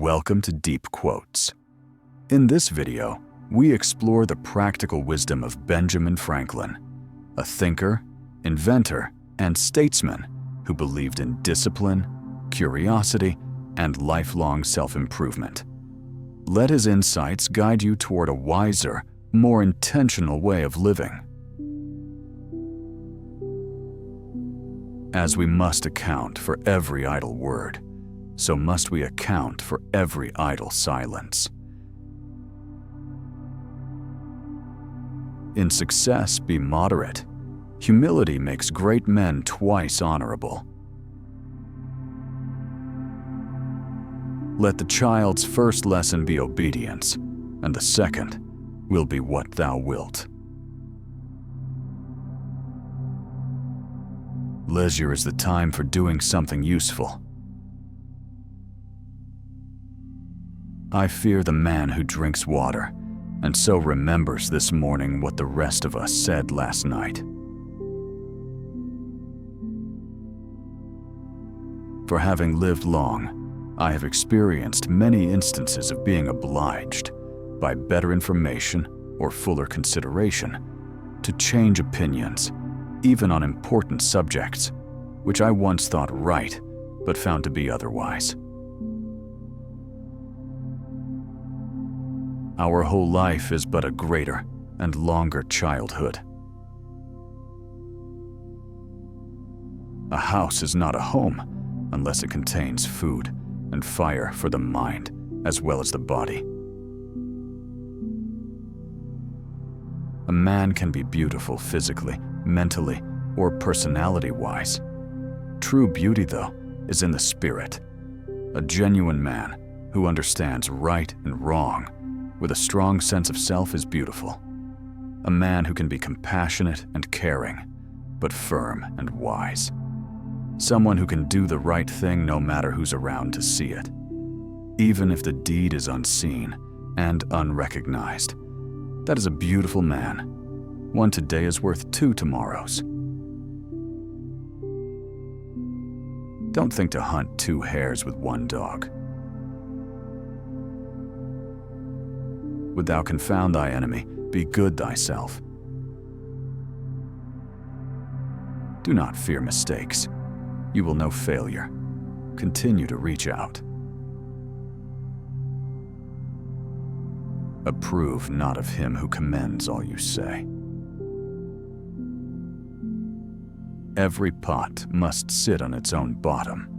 welcome to Deep Quotes. In this video, we explore the practical wisdom of Benjamin Franklin, a thinker, inventor, and statesman who believed in discipline, curiosity, and lifelong self-improvement. Let his insights guide you toward a wiser, more intentional way of living. As we must account for every idle word, so must we account for every idle silence. In success, be moderate. Humility makes great men twice honorable. Let the child's first lesson be obedience, and the second will be what thou wilt. Leisure is the time for doing something useful. I fear the man who drinks water, and so remembers this morning what the rest of us said last night. For having lived long, I have experienced many instances of being obliged, by better information or fuller consideration, to change opinions, even on important subjects, which I once thought right, but found to be otherwise. Our whole life is but a greater and longer childhood. A house is not a home unless it contains food and fire for the mind as well as the body. A man can be beautiful physically, mentally, or personality-wise. True beauty, though, is in the spirit. A genuine man who understands right and wrong with a strong sense of self is beautiful. A man who can be compassionate and caring, but firm and wise. Someone who can do the right thing no matter who's around to see it, even if the deed is unseen and unrecognized. That is a beautiful man. One today is worth 2 tomorrows. Don't think to hunt 2 hares with 1 dog. Would thou confound thy enemy, be good thyself. Do not fear mistakes. You will know failure. Continue to reach out. Approve not of him who commends all you say. Every pot must sit on its own bottom.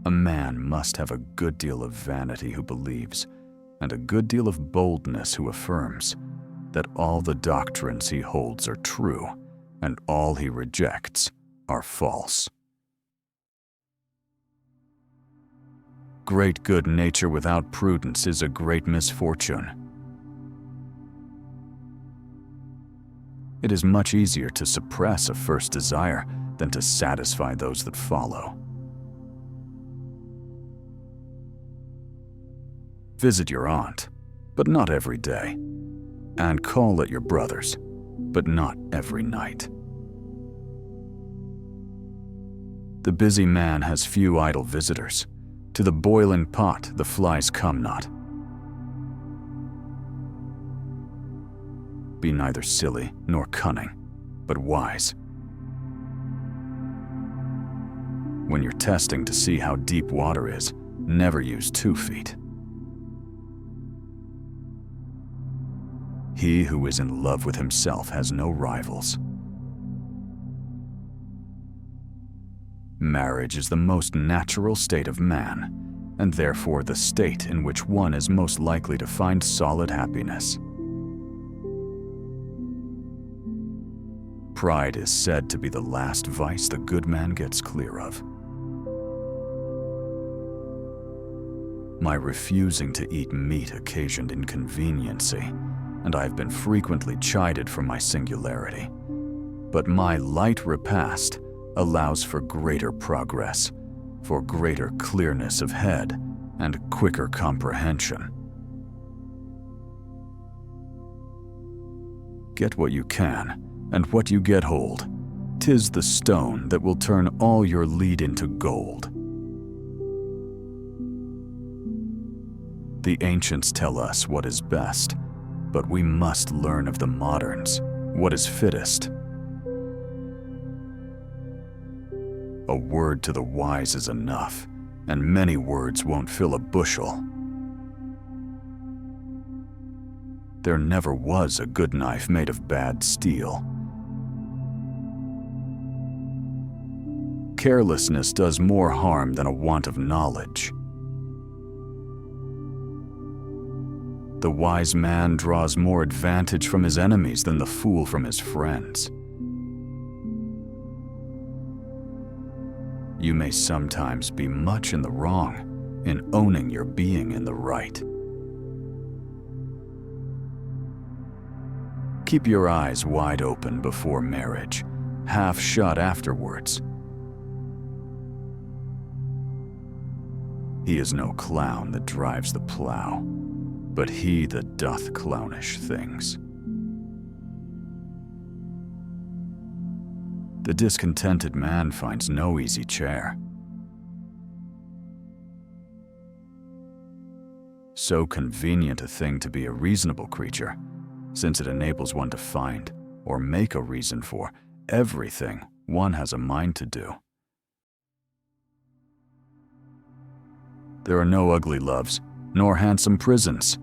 A man must have a good deal of vanity who believes, and a good deal of boldness who affirms, that all the doctrines he holds are true, and all he rejects are false. Great good nature without prudence is a great misfortune. It is much easier to suppress a first desire than to satisfy those that follow. Visit your aunt, but not every day, and call at your brother's, but not every night. The busy man has few idle visitors. To the boiling pot the flies come not. Be neither silly nor cunning, but wise. When you're testing to see how deep water is, never use 2 feet. He who is in love with himself has no rivals. Marriage is the most natural state of man, and therefore the state in which one is most likely to find solid happiness. Pride is said to be the last vice the good man gets clear of. My refusing to eat meat occasioned inconveniency, and I have been frequently chided for my singularity. But my light repast allows for greater progress, for greater clearness of head, and quicker comprehension. Get what you can, and what you get hold. 'Tis the stone that will turn all your lead into gold. The ancients tell us what is best, but we must learn of the moderns what is fittest. A word to the wise is enough, and many words won't fill a bushel. There never was a good knife made of bad steel. Carelessness does more harm than a want of knowledge. The wise man draws more advantage from his enemies than the fool from his friends. You may sometimes be much in the wrong in owning your being in the right. Keep your eyes wide open before marriage, half shut afterwards. He is no clown that drives the plow, but he that doth clownish things. The discontented man finds no easy chair. So convenient a thing to be a reasonable creature, since it enables one to find or make a reason for everything one has a mind to do. There are no ugly loves, nor handsome prisons.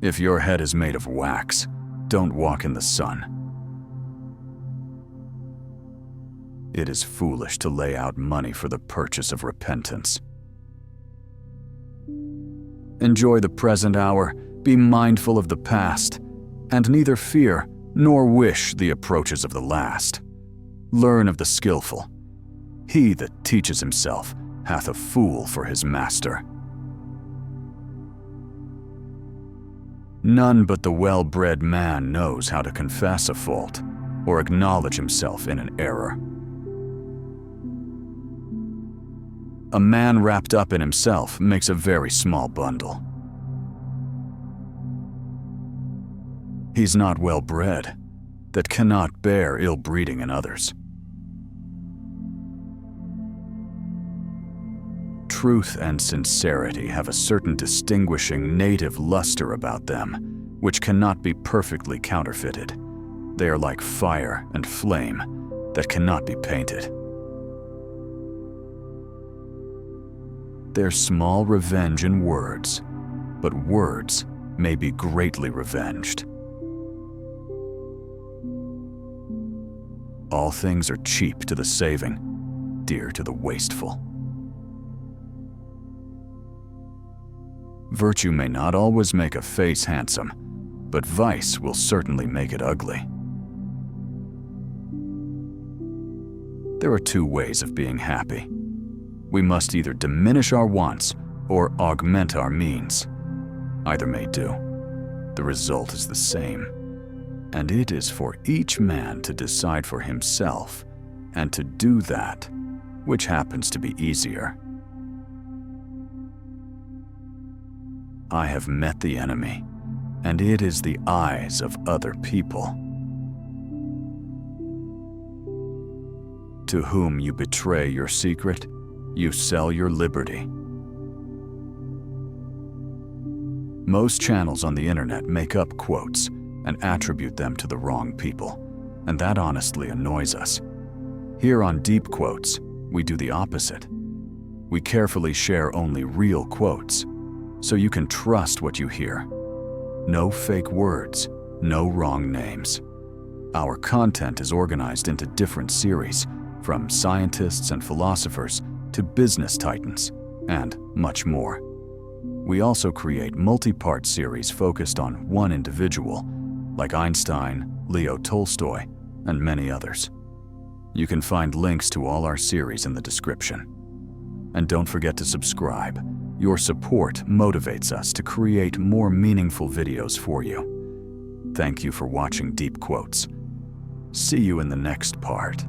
If your head is made of wax, don't walk in the sun. It is foolish to lay out money for the purchase of repentance. Enjoy the present hour, be mindful of the past, and neither fear nor wish the approaches of the last. Learn of the skillful. He that teaches himself hath a fool for his master. None but the well-bred man knows how to confess a fault or acknowledge himself in an error. A man wrapped up in himself makes a very small bundle. He's not well-bred that cannot bear ill-breeding in others. Truth and sincerity have a certain distinguishing native luster about them, which cannot be perfectly counterfeited. They are like fire and flame that cannot be painted. There's small revenge in words, but words may be greatly revenged. All things are cheap to the saving, dear to the wasteful. Virtue may not always make a face handsome, but vice will certainly make it ugly. There are two ways of being happy. We must either diminish our wants or augment our means. Either may do. The result is the same, and it is for each man to decide for himself and to do that which happens to be easier. I have met the enemy, and it is the eyes of other people. To whom you betray your secret, you sell your liberty. Most channels on the internet make up quotes and attribute them to the wrong people, and that honestly annoys us. Here on Deep Quotes, we do the opposite. We carefully share only real quotes, so you can trust what you hear. No fake words, no wrong names. Our content is organized into different series, from scientists and philosophers to business titans, and much more. We also create multi-part series focused on one individual, like Einstein, Leo Tolstoy, and many others. You can find links to all our series in the description. And don't forget to subscribe. Your support motivates us to create more meaningful videos for you. Thank you for watching Deep Quotes. See you in the next part.